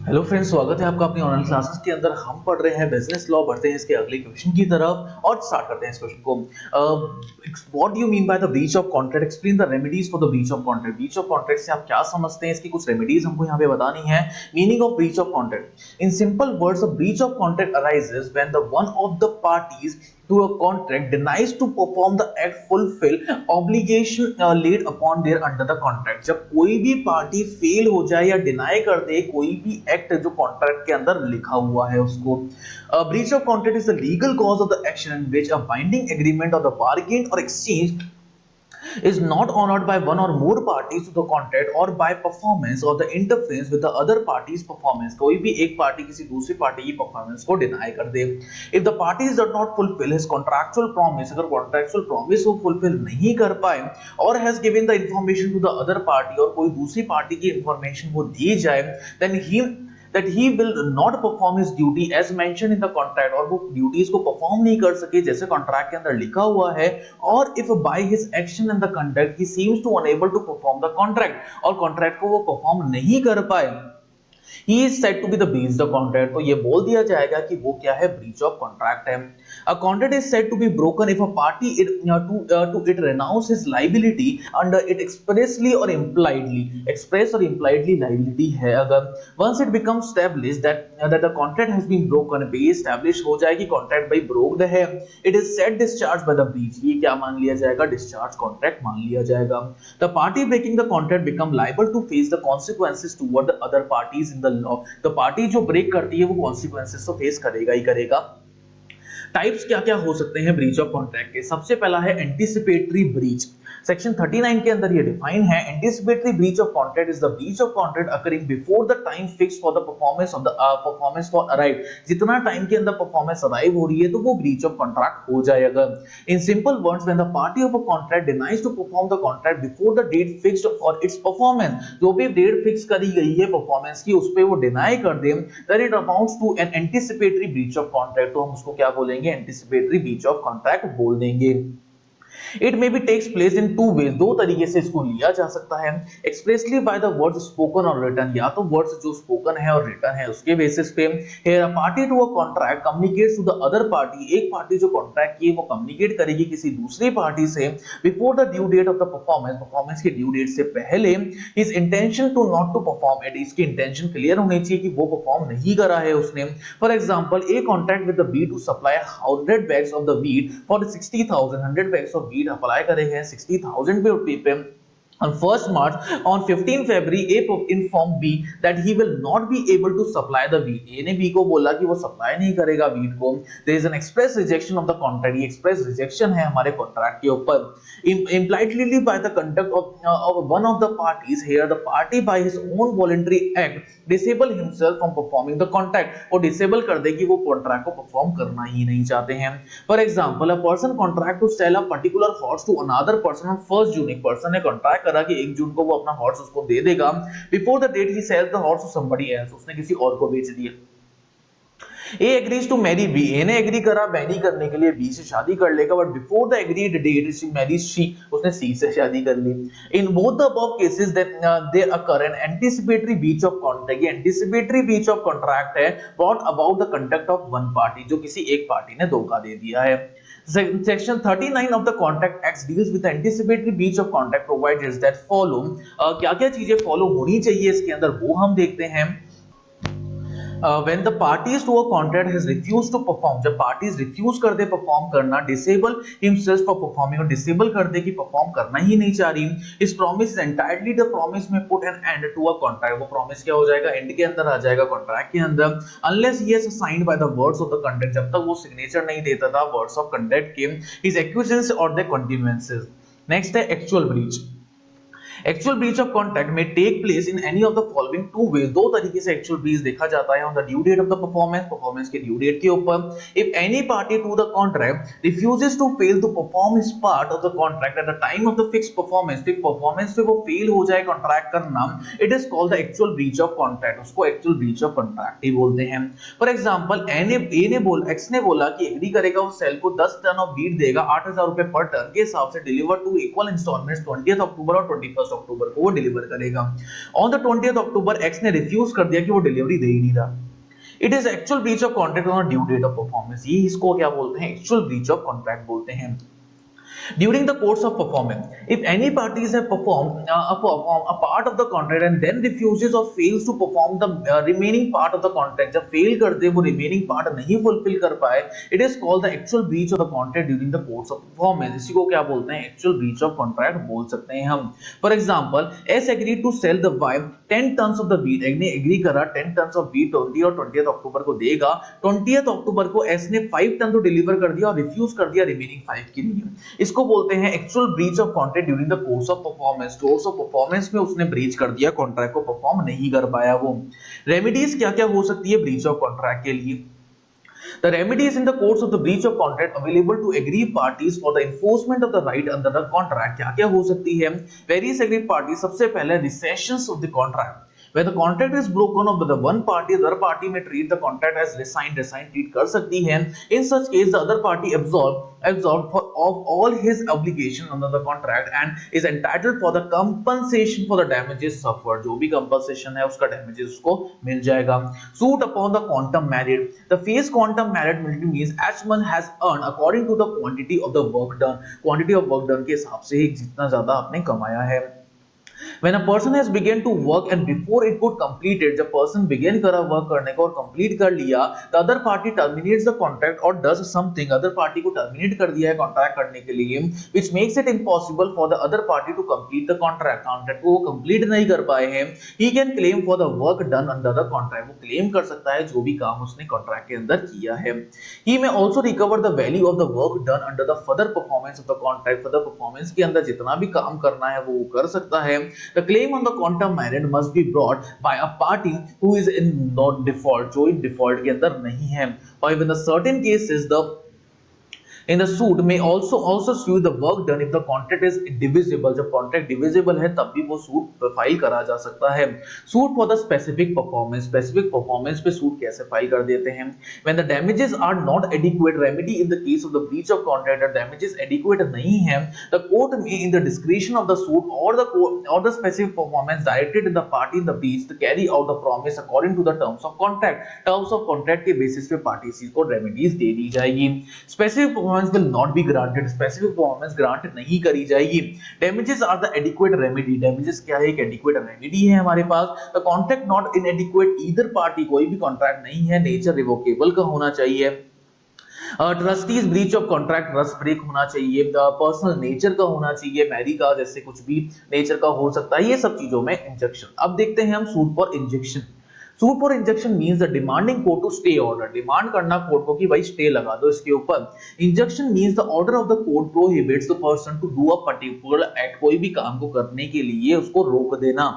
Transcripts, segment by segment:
Hello friends, स्वागत है आपका अपनी ऑनलाइन क्लासेस के अंदर। हम पढ़ रहे हैं बिजनेस लॉ, बढ़ते हैं इसके अगले क्वेश्चन की तरफ और स्टार्ट करते हैं इस क्वेश्चन को। What do you mean by the breach of contract? Explain the remedies for the breach of contract. Breach of contract से आप क्या समझते हैं, इसकी कुछ रेमेडीज हमको यहाँ पे बतानी है। Meaning of breach of contract in simple words, a breach of contract arises when the one of the parties to a contract denies to perform the act fulfill obligation laid upon their under the contract। जब कोई भी party fail हो जाए या deny कर दे कोई भी act जो कॉन्ट्रैक्ट के अंदर लिखा हुआ है उसको। Breach of contract is the legal cause of the action in which a binding agreement और द बार्गेन और exchange is not honored by one or more parties to the contract or by performance or the interference with the other party's performance। कोई भी एक party किसी दूसरी party की performance को deny कर दे। if the parties do not fulfill his contractual promise, अगर contractual promise वो fulfill नहीं कर पाए और has given the information to the other party और कोई दूसरी पार्टी की information वो दी जाए, then he will not perform his duty as mentioned in the contract, और वो ड्यूटीज को परफॉर्म नहीं कर सके जैसे कॉन्ट्रैक्ट के अंदर लिखा हुआ है। और if by his action and the conduct he seems to unable to perform the contract, और कॉन्ट्रैक्ट को वो परफॉर्म नहीं कर पाए, he is said to be the breach the contract। तो ये बोल दिया जाएगा कि वो क्या है, ब्रीच ऑफ कॉन्ट्रैक्ट है। A contract is said to be broken if a party to it renounce his liability under it expressly or impliedly, express or impliedly liability है अगर। once it becomes established that the contract has been broken, पे establish हो जाए कि contract भाई broken है, it is said discharged by the breach। ये क्या मान लिया जाएगा, discharge contract मान लिया जाएगा। the party breaking the contract become liable to face the consequences toward the other parties in the law। तो पार्टी जो ब्रेक करती है वो कॉन्सिक्वेंसेस तो फेस करेगा ही करेगा। टाइप्स क्या क्या हो सकते हैं ब्रीच ऑफ कॉन्ट्रैक्ट के? सबसे पहला है एंटीसिपेटरी ब्रीच। सेक्शन 39 के अंदर ये डिफाइन है, anticipatory breach of contract is the breach of contract occurring before the time fixed for the performance of the performance for arrive. जितना टाइम के अंदर परफॉर्मेंस अराइव हो रही है तो वो ब्रीच ऑफ कॉन्ट्रैक्ट हो जाएगा। In simple words, when the party of a contract denies to perform the contract before the date fixed for its performance, जो भी डेट फिक्स करी गई है परफॉर्मेंस की उस पे वो डिनाई कर दे, then it amounts to an anticipatory breach of contract. तो हम उसको क्या बोलेंगे, एंटीसिपेटरी ब्रीच ऑफ कॉन्ट्रैक्ट बोल देंगे। It may be takes place in two ways, दो तरीके से इसको लिया जा सकता है। Expressly by the words spoken और रिटन, या तो वर्ड्स जो स्पोकन है और रिटन है उसके बेसिस पे। Here a party to a contract communicates to the other party, एक पार्टी जो कॉन्ट्रैक्ट की वो कम्युनिकेट करेगी किसी दूसरी पार्टी से before the due date of the performance, performance के ड्यू डेट से पहले, his intention to not to perform it, इसकी इंटेंशन क्लियर होनी चाहिए कि वो परफॉर्म नहीं करा है उसने। For example, A contract with the B to supply 100 bags of the wheat for 60,000, 100 bags of wheat apply करेंगे 60,000 पे। On 1st March, on 15 February, A informed B that he will not be able to supply the wheat। A ने B को बोला कि वो supply नहीं करेगा wheat को। There is an express rejection of the contract। ये express rejection है हमारे कॉन्ट्रैक्ट के ऊपर। Impliedly by the conduct of one of the parties, here the party by his own voluntary act disable himself from performing the contract, वो disable कर दे कि वो contract को परफॉर्म करना ही नहीं चाहते हैं। For example, a person contract to sell a particular horse to another person on 1st June। एक पर्सन ने कॉन्ट्रैक्ट करा कि 1 जून को वो अपना हॉर्स उसको दे देगा। Before the date he sells the horse to somebody else, उसने किसी और को बेच दिया। A agrees to marry B, A ने एग्री करा मैरी करने के लिए बी से शादी कर लेगा, but before the agreed date she marries she, उसने सी से शादी कर ली। In both the above cases there occur an anticipatory breach of contract. ये एंटीसिपेटरी ब्रीच ऑफ कॉन्ट्रैक्ट है brought about the conduct of one party, जो किसी एक पार्टी ने धोखा दे दिया है। Section 39 of the Contract Act deals with the anticipatory breach of contract provides that follow। क्या-क्या चीजें फॉलो होनी चाहिए इसके अंदर वो हम देखते हैं। when the parties to a contract has refused to perform, जब parties refuse कर दे perform करना, disable himself for performing, और disable कर दे कि perform करना ही नहीं चाह रही, इस promise entirely the promise में put an end to a contract, वो promise क्या हो जाएगा, end के अंदर आ जाएगा contract के अंदर, unless he has signed by the words of the contract, जब तक वो signature नहीं देता था words of contract के, his acquiescence or the continuances। next है actual breach। Actual breach of contract में take place in any of the following two ways, दो तरीके से एक्चुअल ब्रीच देखा जाता है। On the due date of the performance, performance के due date के ऊपर। If any party to the contract refuses to fail to perform his part of the contract at the time of the fixed performance, fix performance पे वो fail हो जाए contract करना, it is called the actual breach of contract, उसको actual breach of contract ही बोलते हैं। For example, x ने बोला कि एग्री करेगा वो सेल को 10 टन ऑफ वीट देगा 8,000 रुपए पर टन के हिसाब से deliver two equal installments 20th October और 21 21 अक्टूबर को वो डिलीवर करेगा। On the 20th October X ने रिफ्यूज कर दिया कि वो डिलीवरी दे ही नहीं रहा। It is actual breach of contract on due date of performance. ये इसको क्या बोलते हैं, एक्चुअल ब्रीच ऑफ कॉन्ट्रैक्ट बोलते हैं। During the course of performance, if any parties have performed a part of the contract and then refuses or fails to perform the remaining part of the contract, जब fail कर दे वो remaining part नहीं fulfill कर पाए, it is called the actual breach of the contract during the course of performance। इसी को क्या बोलते हैं, actual breach of contract बोल सकते हैं हम। For example, S agreed to sell the wife 10 tons of the wheat। ने एग्री करा 10 tons of wheat 20 और 20th अक्टूबर को देगा। 20th अक्टूबर को S ने 5 टन तो डिलीवर कर दिया और रिफ्यूज कर दिया रिमेनिंग 5 के लिए। इसको बोलते हैं actual breach of contract during the course of performance. Course of performance में उसने ब्रीच कर दिया, कॉन्ट्रैक्ट को परफॉर्म नहीं कर पाया वो। रेमेडीज क्या क्या हो सकती है ब्रीच ऑफ कॉन्ट्रैक्ट के लिए? The remedies in the course of the breach of contract available to aggrieved parties for the enforcement of the right under the contract। क्या क्या हो सकती है? Various aggrieved parties, सबसे पहले rescissions of the contract। Where the contract is broken off by the one party, the other party may treat the contract as resigned treat कर सकती है। In such case, the other party absolved of all his obligation under the contract and is entitled for the compensation for the damages suffered। जो भी compensation है उसका damages उसको मिल जाएगा। Suit upon the quantum merit। The phase quantum merit means as one has earned according to the quantity of the work done। quantity of work done के हिसाब से जितना ज्यादा आपने कमाया है। When a person has begun to work and before it could complete it, जब person begin करा work करने को और complete कर लिया, the other party terminates the contract or does something, other party को terminate कर दिया है contract करने के लिए, which makes it impossible for the other party to complete the contract। contract को वो complete नहीं कर पाए हैं, he can claim for the work done under the contract। वो claim कर सकता है जो भी काम उसने contract के अंदर किया है। He may also recover the value of the work done under the further performance of the contract। further performance के अंदर जितना भी काम करना है वो कर सकता है। The claim on the quantum merit must be brought by a party who is in not default, जो in default के अंदर नहीं है। However, in the certain cases, the in the suit may also sue the work done if the contract is divisible। जब contract divisible है तब भी वो suit फाइल करा जा सकता है। suit for the specific performance पे suit कैसे फाइल कर देते हैं? when the damages are not adequate remedy in the case of the breach of contract, the damages adequate नहीं है, the court may in the discretion of the suit or the specific performance directed in the party in the breach to carry out the promise according to the terms of contract। terms of contract के basis पे parties को remedies दे दी जाएगी। specific performance will not be granted। specific performance grant नहीं करी जाएगी। damages are the adequate remedy। damages क्या है? एक adequate remedy है हमारे पास। the contract not inadequate either party, कोई भी contract नहीं है, nature revocable का होना चाहिए। Trustees breach of contract trust break होना चाहिए। पर्सनल नेचर का होना चाहिए, मैरी का जैसे कुछ भी नेचर का हो सकता है। ये सब चीजों में इंजेक्शन। अब देखते हैं हम suit for injection. Suit for injection means the demanding court to stay order. Demand करना कोर्ट को कि भाई स्टे लगा दो इसके ऊपर। Injection means the order of the court prohibits the person to do a particular act. कोई भी काम को करने के लिए उसको रोक देना।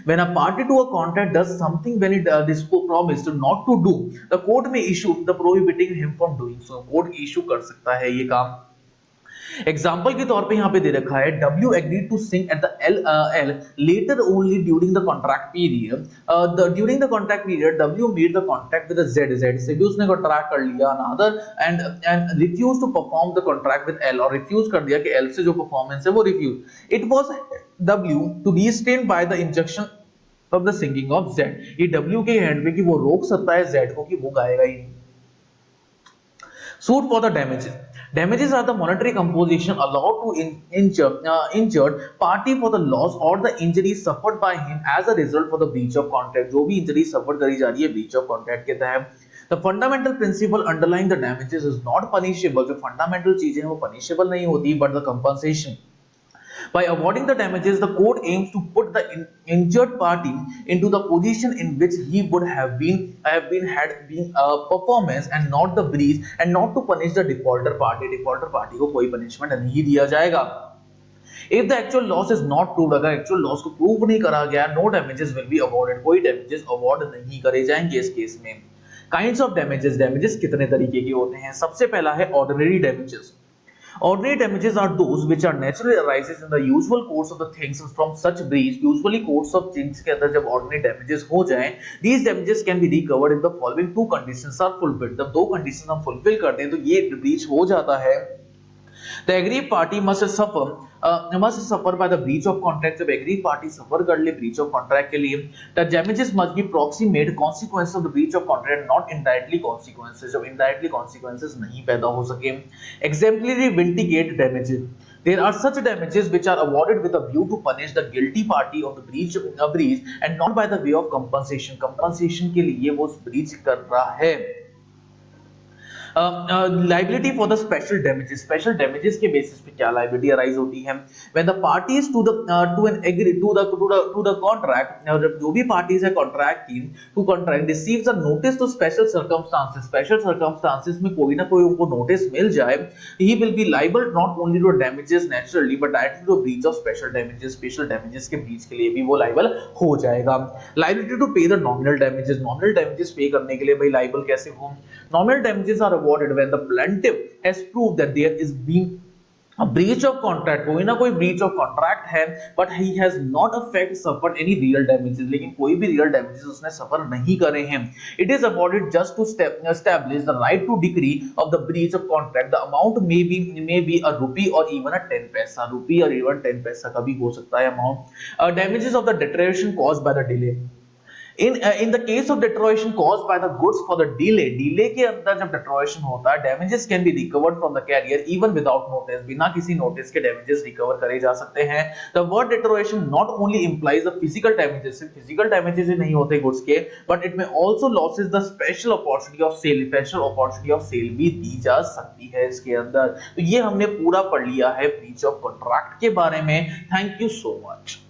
When a party to a contract does something when it promised not to do, the court may issue the prohibiting him from doing so। court issue कर सकता है ये काम। एग्जाम्पल के तौर पे यहाँ पे दे रखा है W agreed to sing at the L later only during the contract period। during the contract period W made the contract with the Z से भी उसने contract कर लिया another and refused to perform the contract with L, और refuse कर दिया कि L से जो performance है वो refuse। it was W to restrain by the injunction of the singing of Z। ये W के हैंड पे कि वो रोक सकता है Z को कि वो गाएगा ही नहीं। Suit for the damages। Damages are the monetary compensation allowed to injured party for the loss or the injury suffered by him as a result for the breach of contract। जो भी injury suffered करी जा रही है breach of contract के तहत। The fundamental principle underlying the damages is not punishable। जो fundamental चीजें हैं वो punishable नहीं होती, but the compensation। By awarding the damages, the court aims to put the injured party into the position in which he would have been had been a performance and not the breach, and not to punish the defaulter party। defaulter party को कोई punishment नहीं दिया जाएगा। If the actual loss is not proved, अगर actual loss को prove नहीं करा गया, no damages will be awarded। कोई damages award नहीं करे जाएंगे इस केस में। Kinds of damages। damages कितने तरीके के होते हैं? सबसे पहला है ordinary damages। Ordinary damages are those which are naturally arises in the usual course of the things from such breach। usually course of things के अंदर जब ordinary damages हो जाएं, these damages can be recovered if the following two conditions are fulfilled। जब दो conditions हम fulfill करते हैं तो ये breach हो जाता है। The aggrieved party must suffer by the breach of contract. जब aggrieved party suffer कर ले breach of contract के लिए, the damages must be proximate consequence of the breach of contract, not indirectly consequences. जब indirectly consequences नहीं पैदा हो सके, exemplary vindicate damages. There are such damages which are awarded with a view to punish the guilty party of the breach and not by the way of compensation. Compensation के लिए वो breach कर रहा है. Liability for the special damages के basis पे क्या liability arise होती है when the parties to an agree to the contract जब जो भी पार्टीज है कॉन्ट्रैक्ट की to contract receives a notice to special circumstances में कोई ना कोई उनको नोटिस मिल जाए he will be liable not only to damages naturally but directly to breach of special damages के ब्रीच के लिए भी वो लाइबल हो जाएगा liability to pay the nominal damages pay करने के लिए भाई लाइबल कैसे हो nominal damages are awarded when the plaintiff has proved that there is being a breach of contract कोई ना कोई breach of contract है but he has not affect suffered any real damages लेकिन कोई भी real damages उसने suffer नहीं करे हैं it is awarded just to establish the right to decree of the breach of contract the amount may be a rupee or even a 10 पैसा rupee or even 10 पैसा का भी हो सकता है amount damages of the deterioration caused by the delay in the case of deterioration caused by the goods for the delay के अंदर जब deterioration होता है damages can be recovered from the carrier even without notice बिना किसी notice के damages recover करे जा सकते हैं the word deterioration not only implies the physical damages सिर्फ physical damages ही नहीं होते goods के but it may also losses the special opportunity of sale भी दी जा सकती है इसके अंदर तो ये हमने पूरा पढ़ लिया है breach of contract के बारे में thank you so much